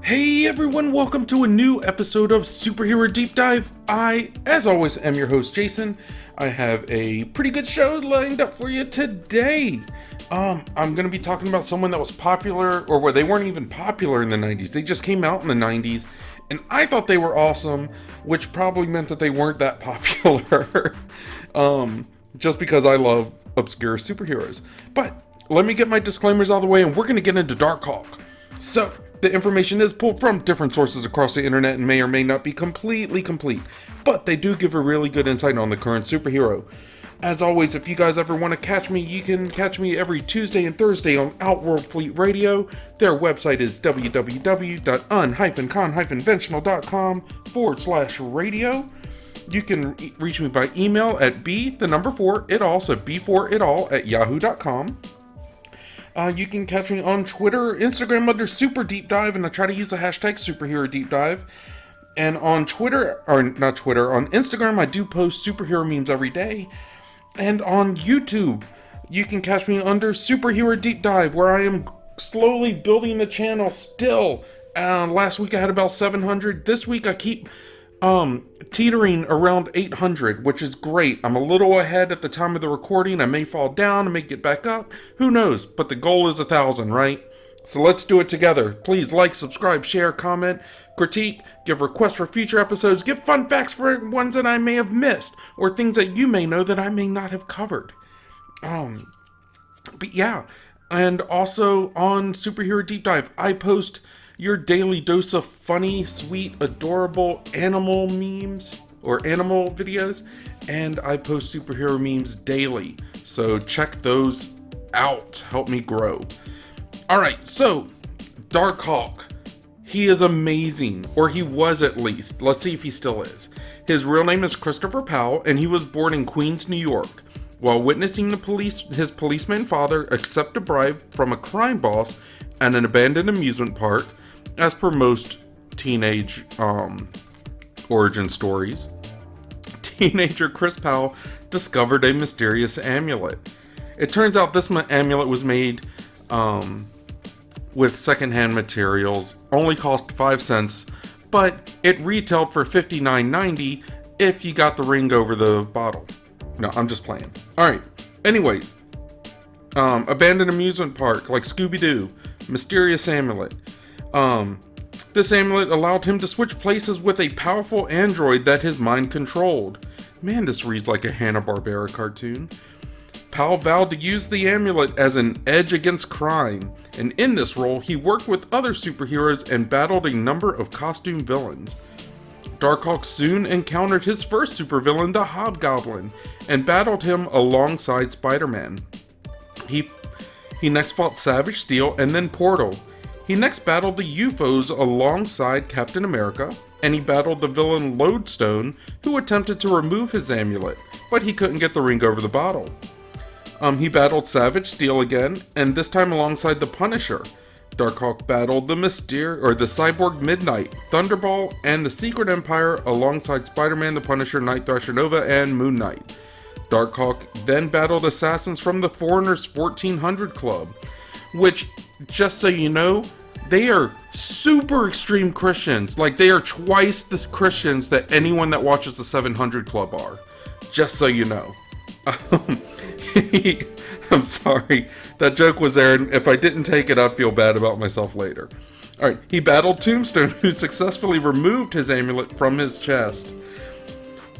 Hey everyone, welcome to a new episode of Superhero Deep Dive. I, as always, am your host Jason. I have a pretty good show lined up for you today. I'm going to be talking about someone that was popular, or where they weren't even popular in the 90s. They just came out in the 90s, and I thought they were awesome, which probably meant that they weren't that popular. Just because I love obscure superheroes. But let me get my disclaimers out of the way, and we're going to get into Darkhawk. So, the information is pulled from different sources across the internet and may or may not be completely complete, but they do give a really good insight on the current superhero. As always, if you guys ever want to catch me, you can catch me every Tuesday and Thursday on Outworld Fleet Radio. Their website is www.un-conventional.com/radio. You can reach me by email at b4itall, so b4itall@yahoo.com. You can catch me on Twitter or Instagram under Super Deep Dive, and I try to use the hashtag Superhero Deep Dive. And on on Instagram, I do post superhero memes every day. And on YouTube, you can catch me under Superhero Deep Dive, where I am slowly building the channel still. Last week I had about 700. This week I keep teetering around 800, which is great. I'm a little ahead at the time of the recording. I may fall down, I may get back up, who knows, but the goal is 1,000, right? So let's do it together. Please like, subscribe, share, comment, critique, give requests for future episodes, give fun facts for ones that I may have missed, or things that you may know that I may not have covered. But yeah, and also on Superhero Deep Dive, I post your daily dose of funny, sweet, adorable animal memes or animal videos, and I post superhero memes daily. So check those out. Help me grow. Alright, so Darkhawk. He is amazing, or he was at least. Let's see if he still is. His real name is Christopher Powell, and he was born in Queens, New York. While witnessing his policeman father accept a bribe from a crime boss at an abandoned amusement park, as per most teenage origin stories, teenager Chris Powell discovered a mysterious amulet. It turns out this amulet was made with secondhand materials, only cost 5 cents, but it retailed for $59.90 if you got the ring over the bottle. No, I'm just playing. Alright, anyways, abandoned amusement park like Scooby-Doo, mysterious amulet. This amulet allowed him to switch places with a powerful android that his mind controlled. Man, this reads like a Hanna-Barbera cartoon. Powell vowed to use the amulet as an edge against crime, and in this role, he worked with other superheroes and battled a number of costume villains. Darkhawk soon encountered his first supervillain, the Hobgoblin, and battled him alongside Spider-Man. He next fought Savage Steel and then Portal. He next battled the UFOs alongside Captain America, and he battled the villain Lodestone, who attempted to remove his amulet, but he couldn't get the ring over the bottle. He battled Savage Steel again, and this time alongside the Punisher. Darkhawk battled the Cyborg Midnight, Thunderball, and the Secret Empire alongside Spider-Man, the Punisher, Night Thrasher Nova, and Moon Knight. Darkhawk then battled assassins from the Foreigners 1400 Club, which, just so you know, they are super extreme Christians. Like, they are twice the Christians that anyone that watches the 700 Club are. Just so you know. I'm sorry. That joke was there, and if I didn't take it, I'd feel bad about myself later. Alright, he battled Tombstone, who successfully removed his amulet from his chest.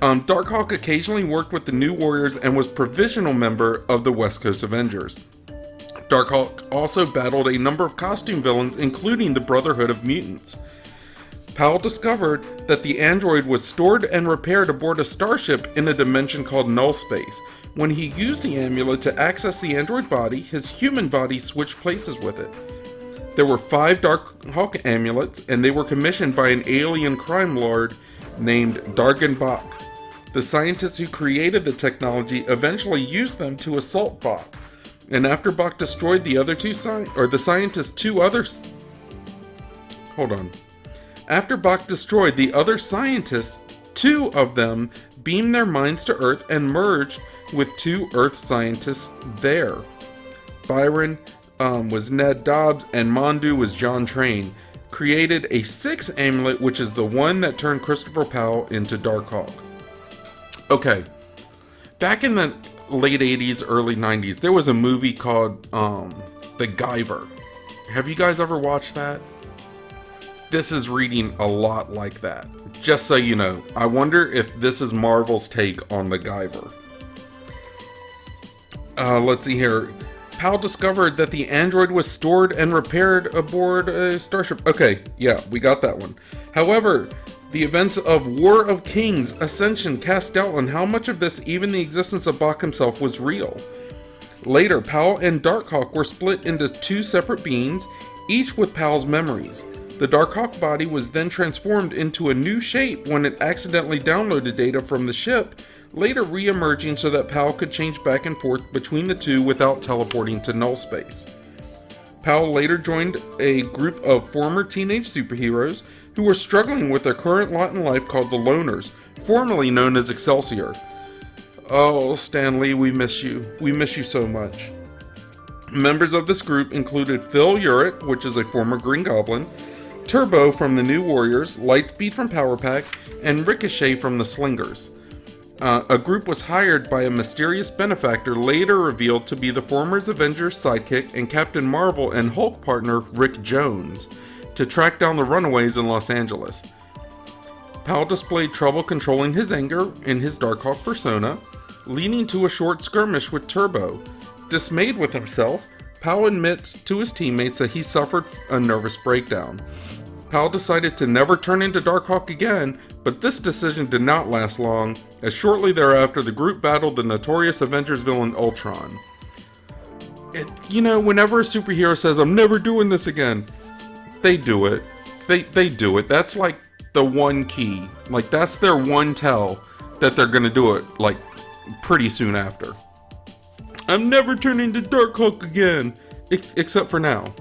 Darkhawk occasionally worked with the New Warriors and was provisional member of the West Coast Avengers. Darkhawk also battled a number of costume villains, including the Brotherhood of Mutants. Powell discovered that the android was stored and repaired aboard a starship in a dimension called Null Space. When he used the amulet to access the android body, his human body switched places with it. There were 5 Darkhawk amulets, and they were commissioned by an alien crime lord named Darkhawk. The scientists who created the technology eventually used them to assault Bach. And after Bach destroyed the other After Bach destroyed the other scientists, 2 of them beamed their minds to Earth and merged with 2 Earth scientists there. Byron was Ned Dobbs, and Mondu was John Train. created a sixth amulet, which is the one that turned Christopher Powell into Darkhawk. Okay, back in the late 80s, early 90s, there was a movie called The Guyver. Have you guys ever watched that? This is reading a lot like that. Just so you know, I wonder if this is Marvel's take on The Guyver. Let's see here. Powell discovered that the android was stored and repaired aboard a starship. Okay, yeah, we got that one. However, the events of War of Kings Ascension cast doubt on how much of this, even the existence of Bach himself, was real. Later, Powell and Darkhawk were split into two separate beings, each with Powell's memories. The Darkhawk body was then transformed into a new shape when it accidentally downloaded data from the ship, later re-emerging so that Powell could change back and forth between the two without teleporting to null space. Powell later joined a group of former teenage superheroes who were struggling with their current lot in life called the Loners, formerly known as Excelsior. Oh, Stan Lee, we miss you. We miss you so much. Members of this group included Phil Urich, which is a former Green Goblin, Turbo from the New Warriors, Lightspeed from Power Pack, and Ricochet from the Slingers. A group was hired by a mysterious benefactor later revealed to be the former Avengers sidekick and Captain Marvel and Hulk partner Rick Jones to track down the runaways in Los Angeles. Powell displayed trouble controlling his anger in his Darkhawk persona, leading to a short skirmish with Turbo. Dismayed with himself, Powell admits to his teammates that he suffered a nervous breakdown. Powell decided to never turn into Darkhawk again, but this decision did not last long, as shortly thereafter the group battled the notorious Avengers villain Ultron. Whenever a superhero says, "I'm never doing this again," they do it. They do it. That's like the one key. Like, that's their one tell that they're gonna do it, like, pretty soon after. "I'm never turning to Darkhawk again," except for now.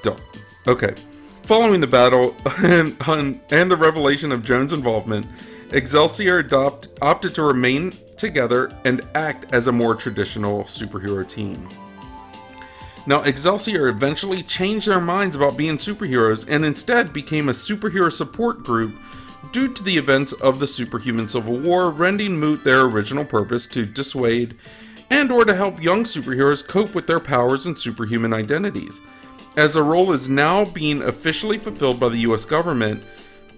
Don't. Okay. Following the battle and the revelation of Jones' involvement, Excelsior opted to remain together and act as a more traditional superhero team. Now, Excelsior eventually changed their minds about being superheroes and instead became a superhero support group due to the events of the Superhuman Civil War, rendering moot their original purpose to dissuade and or to help young superheroes cope with their powers and superhuman identities. As the role is now being officially fulfilled by the US government,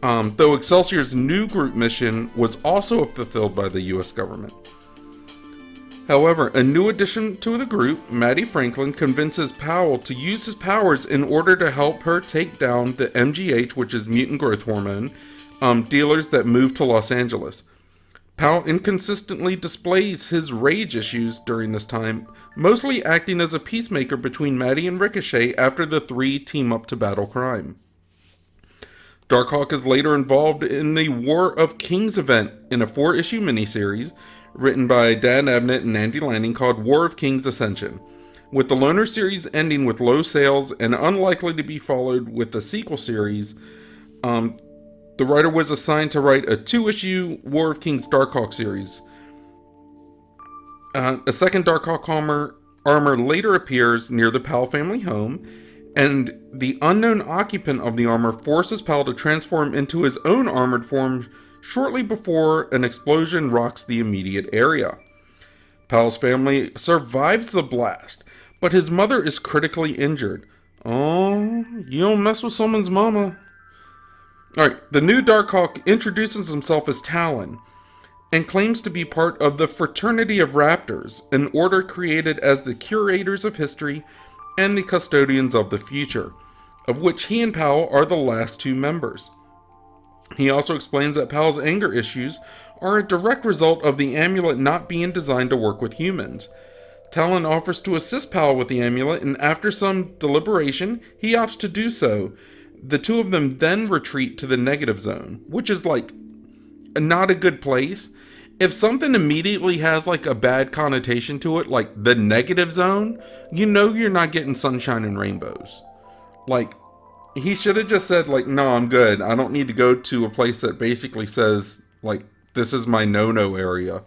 though Excelsior's new group mission was also fulfilled by the US government. However, a new addition to the group, Maddie Franklin, convinces Powell to use his powers in order to help her take down the MGH, which is mutant growth hormone, dealers that move to Los Angeles. Powell inconsistently displays his rage issues during this time, mostly acting as a peacemaker between Maddie and Ricochet after the three team up to battle crime. Darkhawk is later involved in the War of Kings event in a 4-issue miniseries written by Dan Abnett and Andy Lanning called War of Kings Ascension. With the Loner series ending with low sales and unlikely to be followed with a sequel series, the writer was assigned to write a 2-issue War of Kings Darkhawk series. A second Darkhawk armor later appears near the Powell family home, and the unknown occupant of the armor forces Powell to transform into his own armored form shortly before an explosion rocks the immediate area. Powell's family survives the blast, but his mother is critically injured. Oh, you don't mess with someone's mama. Alright, the new Darkhawk introduces himself as Talon, and claims to be part of the Fraternity of Raptors, an order created as the curators of history and the custodians of the future, of which he and Powell are the last two members. He also explains that Powell's anger issues are a direct result of the amulet not being designed to work with humans. Talon offers to assist Powell with the amulet, and after some deliberation, he opts to do so. The two of them then retreat to the negative zone, which is like not a good place. If something immediately has like a bad connotation to it, like the negative zone, you know you're not getting sunshine and rainbows. Like, he should have just said like, no, I'm good. I don't need to go to a place that basically says like, this is my no-no area.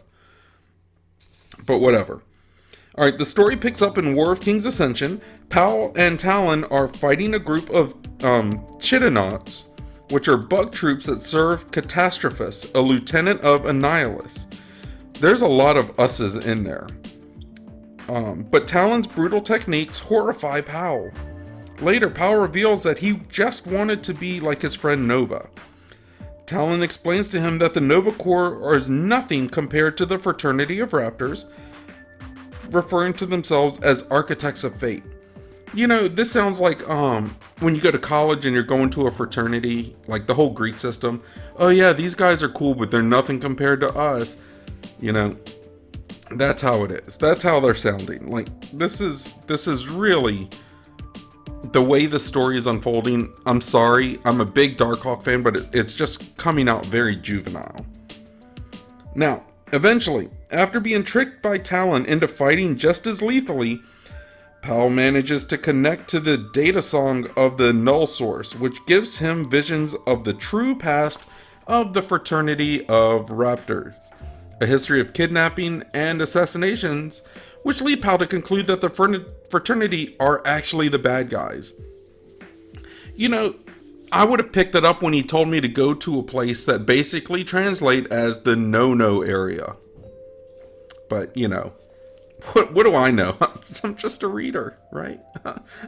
But whatever. Alright, the story picks up in War of Kings Ascension. Pal and Talon are fighting a group of Chittonauts, which are bug troops that serve Catastrophus, a lieutenant of Annihilus. There's a lot of us's in there. But Talon's brutal techniques horrify Pal. Later, Pal reveals that he just wanted to be like his friend Nova. Talon explains to him that the Nova Corps is nothing compared to the Fraternity of Raptors, referring to themselves as Architects of Fate. You know, this sounds like when you go to college and you're going to a fraternity, like the whole Greek system. Oh yeah, these guys are cool, but they're nothing compared to us. You know, that's how it is. That's how they're sounding. Like, this is really the way the story is unfolding. I'm sorry, I'm a big Darkhawk fan, but it's just coming out very juvenile. Now, eventually, after being tricked by Talon into fighting just as lethally, Pal manages to connect to the data song of the Null Source, which gives him visions of the true past of the Fraternity of Raptors, a history of kidnapping and assassinations, which lead Pal to conclude that the Fraternity are actually the bad guys. You know, I would have picked it up when he told me to go to a place that basically translate as the no-no area. But, you know, what do I know? I'm just a reader, right?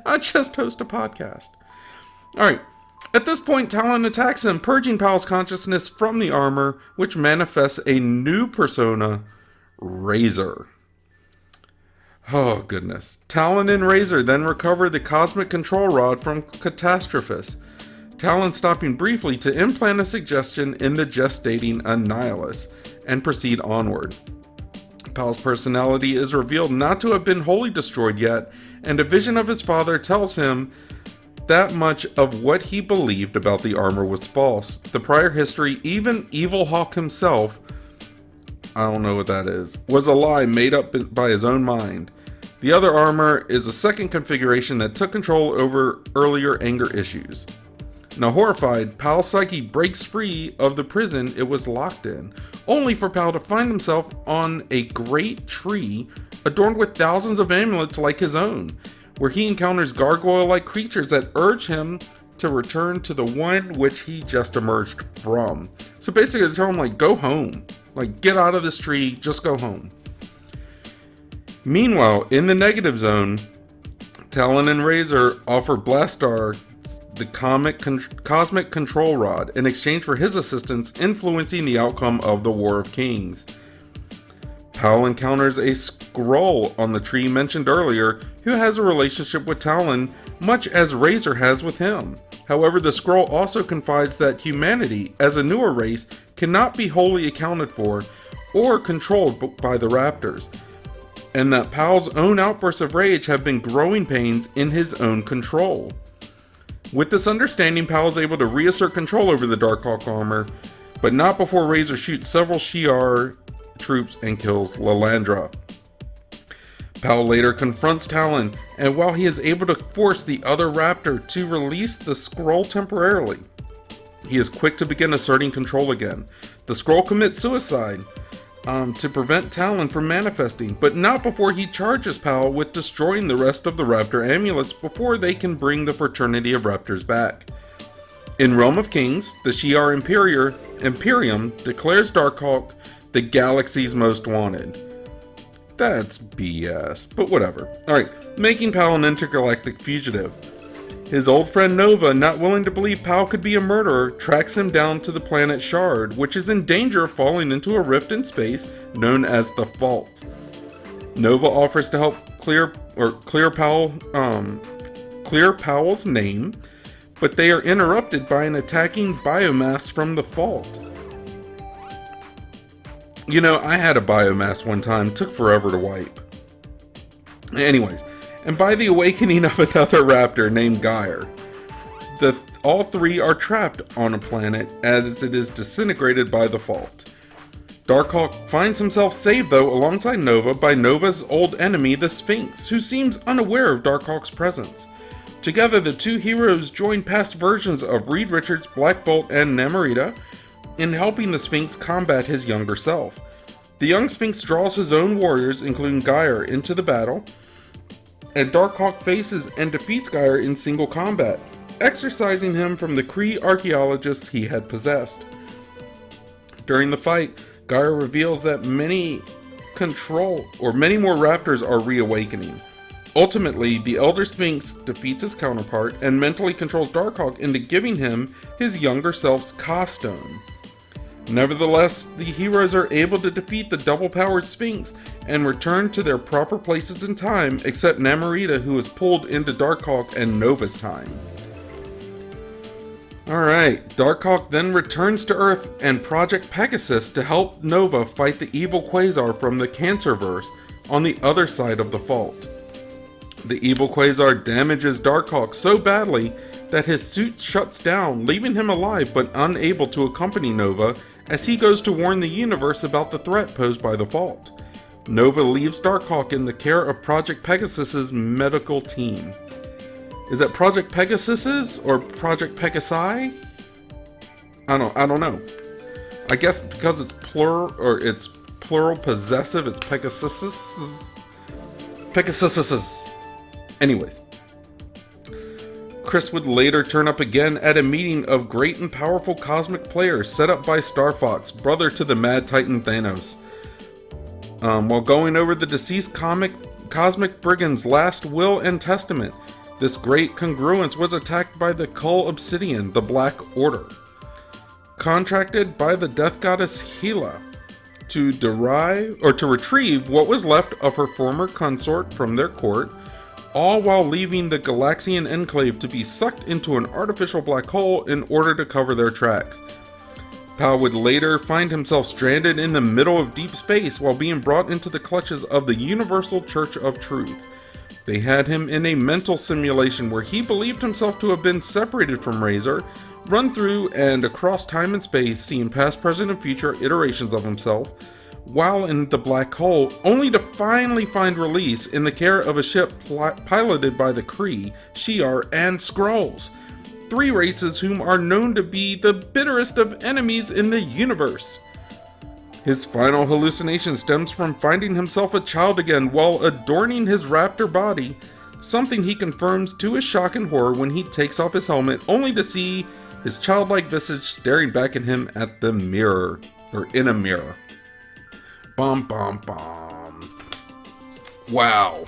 I just host a podcast. Alright, at this point, Talon attacks him, purging Pal's consciousness from the armor, which manifests a new persona, Razor. Oh, goodness. Talon and Razor then recover the cosmic control rod from Catastrophus, Talon stopping briefly to implant a suggestion in the gestating Annihilus, and proceed onward. Pal's personality is revealed not to have been wholly destroyed yet, and a vision of his father tells him that much of what he believed about the armor was false. The prior history, even Evil Hawk himself, I don't know what that is, was a lie made up by his own mind. The other armor is a second configuration that took control over earlier anger issues. Now horrified, Pal's psyche breaks free of the prison it was locked in, only for Pal to find himself on a great tree adorned with thousands of amulets like his own, where he encounters gargoyle-like creatures that urge him to return to the one which he just emerged from. So basically they tell him, like, go home. Like, get out of this tree, just go home. Meanwhile, in the negative zone, Talon and Razor offer Blastar the cosmic control rod in exchange for his assistance influencing the outcome of the War of Kings. Pal encounters a Skrull on the tree mentioned earlier who has a relationship with Talon much as Razor has with him. However, the Skrull also confides that humanity, as a newer race, cannot be wholly accounted for or controlled by the Raptors, and that Pal's own outbursts of rage have been growing pains in his own control. With this understanding, Pal is able to reassert control over the Darkhawk armor, but not before Razor shoots several Shi'ar troops and kills Lalandra. Pal later confronts Talon, and while he is able to force the other Raptor to release the Skrull temporarily, he is quick to begin asserting control again. The Skrull commits suicide to prevent Talon from manifesting, but not before he charges Pal with destroying the rest of the Raptor amulets before they can bring the Fraternity of Raptors back. In Realm of Kings, the Shi'ar Imperium declares Darkhawk the galaxy's most wanted. That's BS, but whatever. Alright, making Pal an intergalactic fugitive. His old friend Nova, not willing to believe Pal could be a murderer, tracks him down to the planet Shard, which is in danger of falling into a rift in space known as the Fault. Nova offers to help clear Powell's name, but they are interrupted by an attacking biomass from the Fault. You know, I had a biomass one time, took forever to wipe. Anyways, and by the awakening of another raptor named Gyre. All three are trapped on a planet as it is disintegrated by the Fault. Darkhawk finds himself saved though alongside Nova by Nova's old enemy the Sphinx, who seems unaware of Darkhawk's presence. Together the two heroes join past versions of Reed Richards, Black Bolt, and Namorita in helping the Sphinx combat his younger self. The young Sphinx draws his own warriors, including Gyre, into the battle, and Darkhawk faces and defeats Gyre in single combat, exorcising him from the Kree archaeologists he had possessed. During the fight, Gyre reveals that many more raptors are reawakening. Ultimately, the Elder Sphinx defeats his counterpart and mentally controls Darkhawk into giving him his younger self's costume. Nevertheless, the heroes are able to defeat the double-powered Sphinx and return to their proper places in time, except Namorita, who is pulled into Darkhawk and Nova's time. Alright, Darkhawk then returns to Earth and Project Pegasus to help Nova fight the evil Quasar from the Cancerverse on the other side of the fault. The evil Quasar damages Darkhawk so badly that his suit shuts down, leaving him alive but unable to accompany Nova as he goes to warn the universe about the threat posed by the fault. Nova leaves Darkhawk in the care of Project Pegasus's medical team. Is that Project Pegasus's or Project Pegasi? I don't know. I guess because it's plural possessive, it's Pegasus. Anyways. Chris would later turn up again at a meeting of great and powerful cosmic players set up by Star Fox, brother to the Mad Titan Thanos. While going over the deceased cosmic brigand's last will and testament, this great congruence was attacked by the Kull Obsidian, the Black Order. Contracted by the death goddess Hela to retrieve what was left of her former consort from their court, all while leaving the Galaxian Enclave to be sucked into an artificial black hole in order to cover their tracks. Pal would later find himself stranded in the middle of deep space while being brought into the clutches of the Universal Church of Truth. They had him in a mental simulation where he believed himself to have been separated from Razor, run through and across time and space, seeing past, present, and future iterations of himself, while in the black hole, only to finally find release in the care of a ship piloted by the Kree, Shi'ar, and Skrulls, three races whom are known to be the bitterest of enemies in the universe. His final hallucination stems from finding himself a child again while adorning his raptor body, something he confirms to his shock and horror when he takes off his helmet, only to see his childlike visage staring back at him at the mirror, or in a mirror. Bum bum bum. Wow.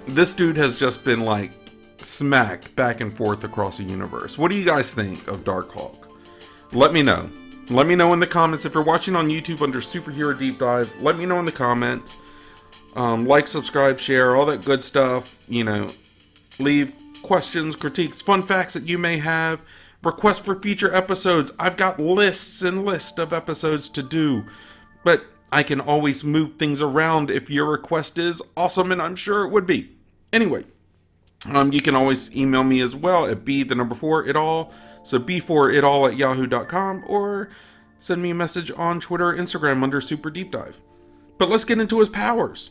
This dude has just been like smacked back and forth across the universe. What do you guys think of Darkhawk? Let me know. Let me know in the comments. If you're watching on YouTube under Superhero Deep Dive, let me know in the comments. Like, subscribe, share, all that good stuff. You know, leave questions, critiques, fun facts that you may have. Request for future episodes. I've got lists and lists of episodes to do. But I can always move things around if your request is awesome, and I'm sure it would be. Anyway, you can always email me as well at b4itall, so b4itall@yahoo.com, or send me a message on Twitter or Instagram under Super Deep Dive. But let's get into his powers.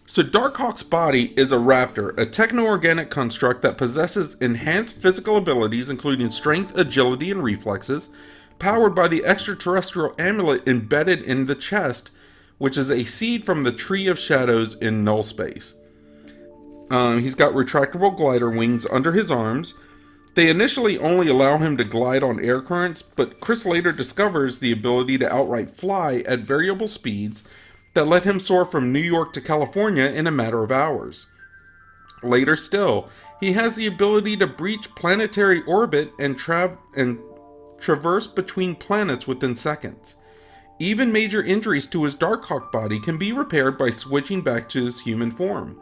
So Darkhawk's body is a raptor, a techno-organic construct that possesses enhanced physical abilities including strength, agility, and reflexes, powered by the extraterrestrial amulet embedded in the chest, which is a seed from the Tree of Shadows in null space. He's got retractable glider wings under his arms. They initially only allow him to glide on air currents, but Chris later discovers the ability to outright fly at variable speeds that let him soar from New York to California in a matter of hours. Later still, he has the ability to breach planetary orbit and traverse between planets within seconds. Even major injuries to his Darkhawk body can be repaired by switching back to his human form.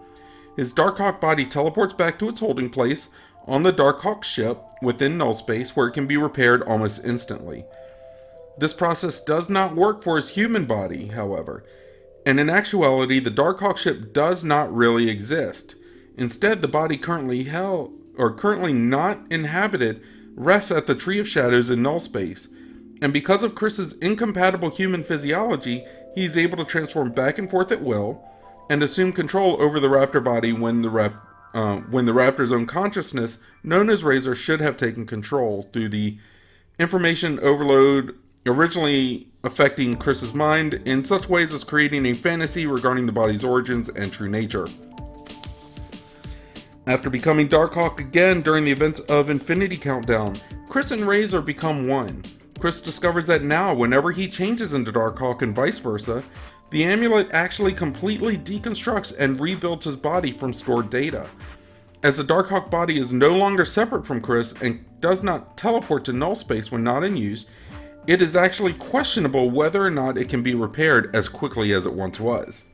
His Darkhawk body teleports back to its holding place on the Darkhawk ship within null space, where it can be repaired almost instantly. This process does not work for his human body, however, and in actuality the Darkhawk ship does not really exist. Instead, the body currently not inhabited rests at the Tree of Shadows in null space, and because of Chris's incompatible human physiology, he's able to transform back and forth at will and assume control over the raptor body when the raptor's own consciousness, known as Razor, should have taken control through the information overload originally affecting Chris's mind in such ways as creating a fantasy regarding the body's origins and true nature. After becoming Darkhawk again during the events of Infinity Countdown, Chris and Razor become one. Chris discovers that now, whenever he changes into Darkhawk and vice versa, the amulet actually completely deconstructs and rebuilds his body from stored data. As the Darkhawk body is no longer separate from Chris and does not teleport to null space when not in use, it is actually questionable whether or not it can be repaired as quickly as it once was.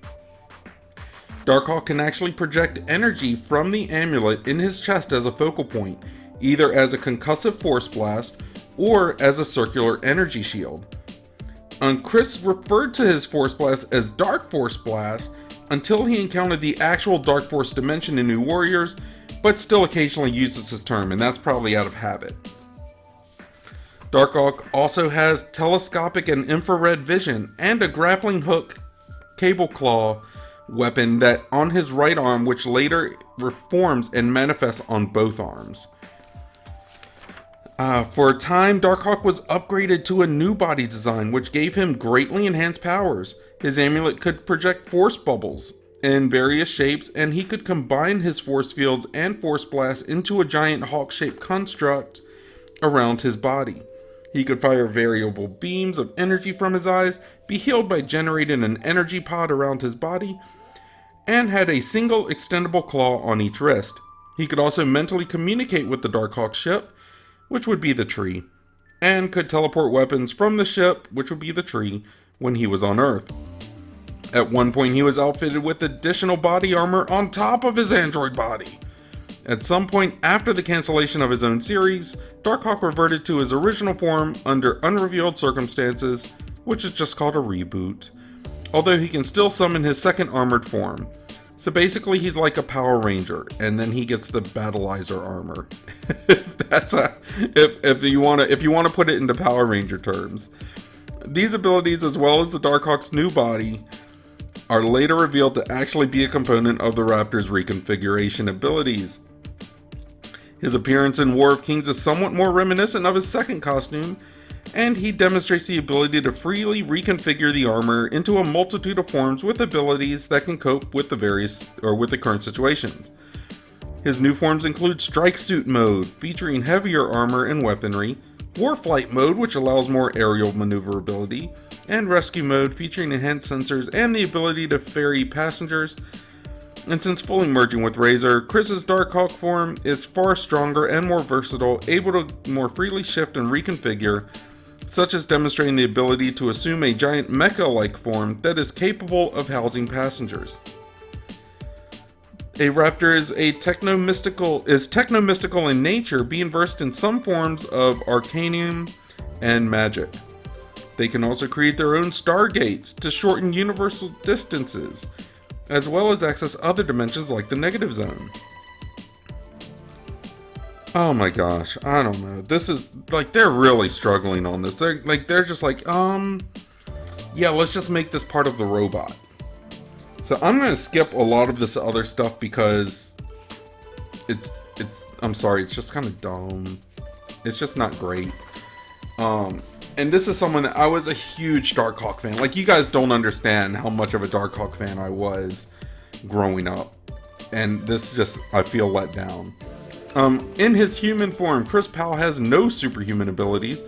Darkhawk can actually project energy from the amulet in his chest as a focal point, either as a concussive force blast or as a circular energy shield. Chris referred to his force blast as Dark Force Blast until he encountered the actual Dark Force dimension in New Warriors, but still occasionally uses this term, and that's probably out of habit. Darkhawk also has telescopic and infrared vision and a grappling hook cable claw weapon that on his right arm, which later reforms and manifests on both arms. For a time, Darkhawk was upgraded to a new body design, which gave him greatly enhanced powers. His amulet could project force bubbles in various shapes, and he could combine his force fields and force blasts into a giant hawk-shaped construct around his body. He could fire variable beams of energy from his eyes, be healed by generating an energy pod around his body, and had a single extendable claw on each wrist. He could also mentally communicate with the Darkhawk ship, which would be the tree, and could teleport weapons from the ship, which would be the tree, when he was on Earth. At one point, he was outfitted with additional body armor on top of his android body. At some point after the cancellation of his own series, Darkhawk reverted to his original form under unrevealed circumstances, which is just called a reboot, although he can still summon his second armored form. So basically he's like a Power Ranger, and then he gets the Battleizer armor. if you want to put it into Power Ranger terms. These abilities, as well as the Darkhawk's new body, are later revealed to actually be a component of the Raptor's reconfiguration abilities. His appearance in War of Kings is somewhat more reminiscent of his second costume, and he demonstrates the ability to freely reconfigure the armor into a multitude of forms with abilities that can cope with the current situations. His new forms include Strike Suit mode, featuring heavier armor and weaponry, Warflight mode, which allows more aerial maneuverability, and Rescue mode, featuring enhanced sensors and the ability to ferry passengers. And since fully merging with Razor, Chris's Darkhawk form is far stronger and more versatile, able to more freely shift and reconfigure, such as demonstrating the ability to assume a giant mecha-like form that is capable of housing passengers. A raptor is techno-mystical in nature, being versed in some forms of arcanium and magic. They can also create their own stargates to shorten universal distances, as well as access other dimensions like the negative zone. Oh my gosh, I don't know. This is like, they're really struggling on this. They're just like, yeah, let's just make this part of the robot. So I'm gonna skip a lot of this other stuff because I'm sorry, it's just kind of dumb. It's just not great. And this is someone that I was a huge Darkhawk fan. Like, you guys don't understand how much of a Darkhawk fan I was growing up. And this just, I feel let down. In his human form, Chris Powell has no superhuman abilities,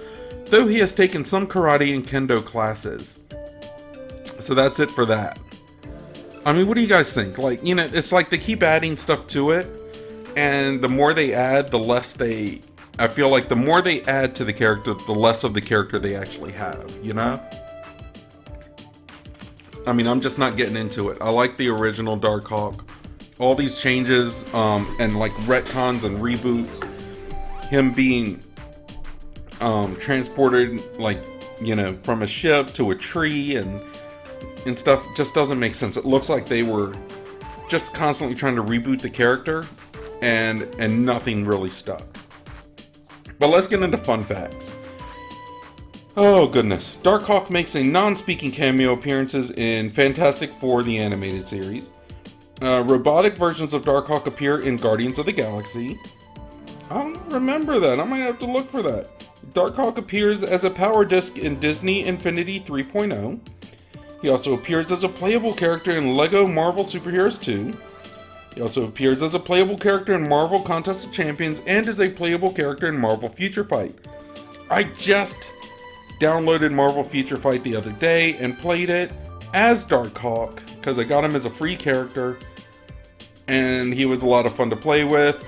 though he has taken some karate and kendo classes. So that's it for that. I mean, what do you guys think? Like, you know, it's like they keep adding stuff to it, and the more they add, I feel like the more they add to the character, the less of the character they actually have, you know? I mean, I'm just not getting into it. I like the original Darkhawk. All these changes, and like retcons and reboots, him being transported, like, you know, from a ship to a tree and stuff just doesn't make sense. It looks like they were just constantly trying to reboot the character, and nothing really stuck. But let's get into fun facts. Oh goodness. Darkhawk makes a non-speaking cameo appearances in Fantastic Four, the animated series. Robotic versions of Darkhawk appear in Guardians of the Galaxy. I don't remember that. I might have to look for that. Darkhawk appears as a power disc in Disney Infinity 3.0. He also appears as a playable character in LEGO Marvel Superheroes 2. He also appears as a playable character in Marvel Contest of Champions and as a playable character in Marvel Future Fight. I just downloaded Marvel Future Fight the other day and played it as Darkhawk because I got him as a free character and he was a lot of fun to play with.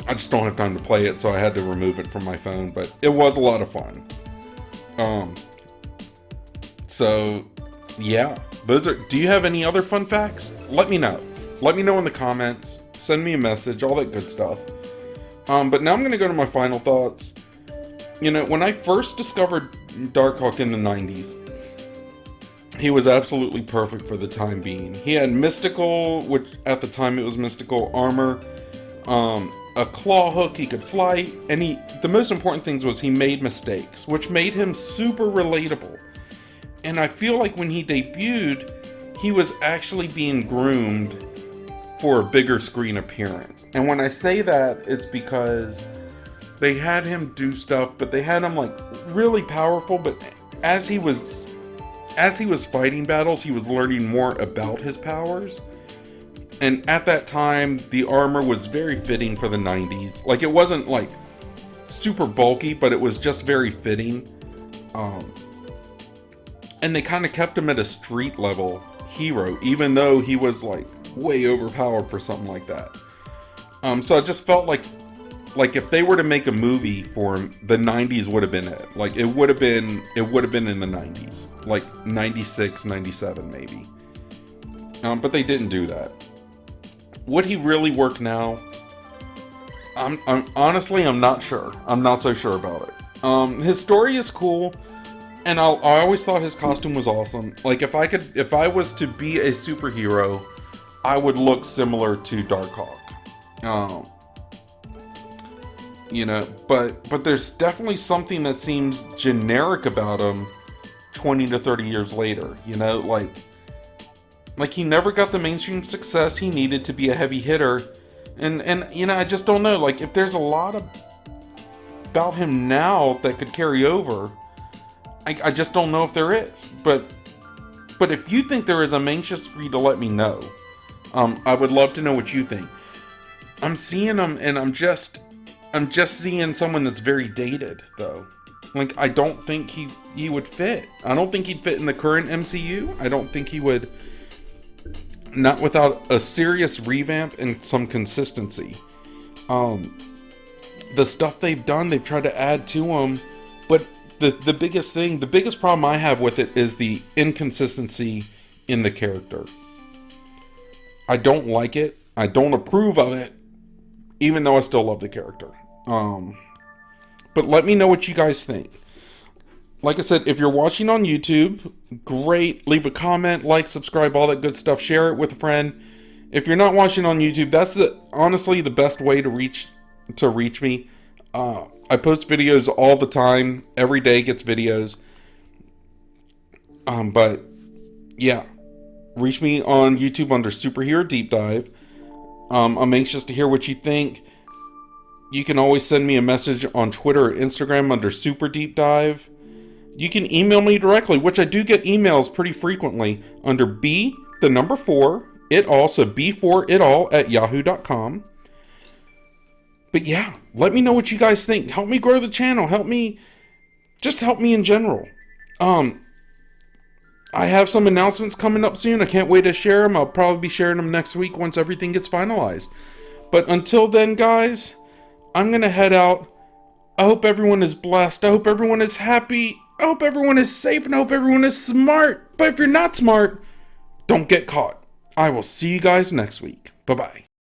I just don't have time to play it, so I had to remove it from my phone, but it was a lot of fun. So yeah, do you have any other fun facts? Let me know. Let me know in the comments. Send me a message, all that good stuff. But now I'm going to go to my final thoughts. You know, when I first discovered Darkhawk in the 90s, he was absolutely perfect for the time being. He had mystical, which at the time it was mystical armor, a claw hook, he could fly, and the most important things was he made mistakes, which made him super relatable. And I feel like when he debuted, he was actually being groomed for a bigger screen appearance. And when I say that, it's because they had him do stuff, but they had him like really powerful, but as he was fighting battles, he was learning more about his powers. And at that time, the armor was very fitting for the 90s. Like, it wasn't like super bulky, but it was just very fitting. And they kind of kept him at a street level hero, even though he was like way overpowered for something like that. So I just felt like if they were to make a movie for him, the 90s would have been it. Like, it would have been in the 90s, like 96, 97 maybe. But they didn't do that. Would he really work now? I'm honestly, I'm not sure. I'm not so sure about it. His story is cool, and I always thought his costume was awesome. Like, if I was to be a superhero, I would look similar to Darkhawk. You know, but there's definitely something that seems generic about him 20 to 30 years later, you know, like he never got the mainstream success he needed to be a heavy hitter. And you know, I just don't know, like, if there's a lot about him now that could carry over, I just don't know if there is. But if you think there is, I'm anxious for you to let me know. I would love to know what you think. I'm seeing him, and I'm just seeing someone that's very dated, though. Like, I don't think he would fit. I don't think he'd fit in the current MCU. I don't think he would, not without a serious revamp and some consistency. The stuff they've done, they've tried to add to him, but the biggest problem I have with it is the inconsistency in the character. I don't like it. I don't approve of it, even though I still love the character. But let me know what you guys think. Like I said, if you're watching on YouTube, great. Leave a comment, like, subscribe, all that good stuff. Share it with a friend. If you're not watching on YouTube, that's honestly the best way to reach me. I post videos all the time. Every day gets videos. But yeah, reach me on YouTube under Superhero Deep Dive. I'm anxious to hear what you think. You can always send me a message on Twitter or Instagram under Super Deep Dive. You can email me directly, which I do get emails pretty frequently under B4 it all, so B4 it all at yahoo.com. But yeah, let me know what you guys think. Help me grow the channel. Help me in general. I have some announcements coming up soon. I can't wait to share them. I'll probably be sharing them next week once everything gets finalized. But until then, guys, I'm going to head out. I hope everyone is blessed. I hope everyone is happy. I hope everyone is safe, and I hope everyone is smart. But if you're not smart, don't get caught. I will see you guys next week. Bye-bye.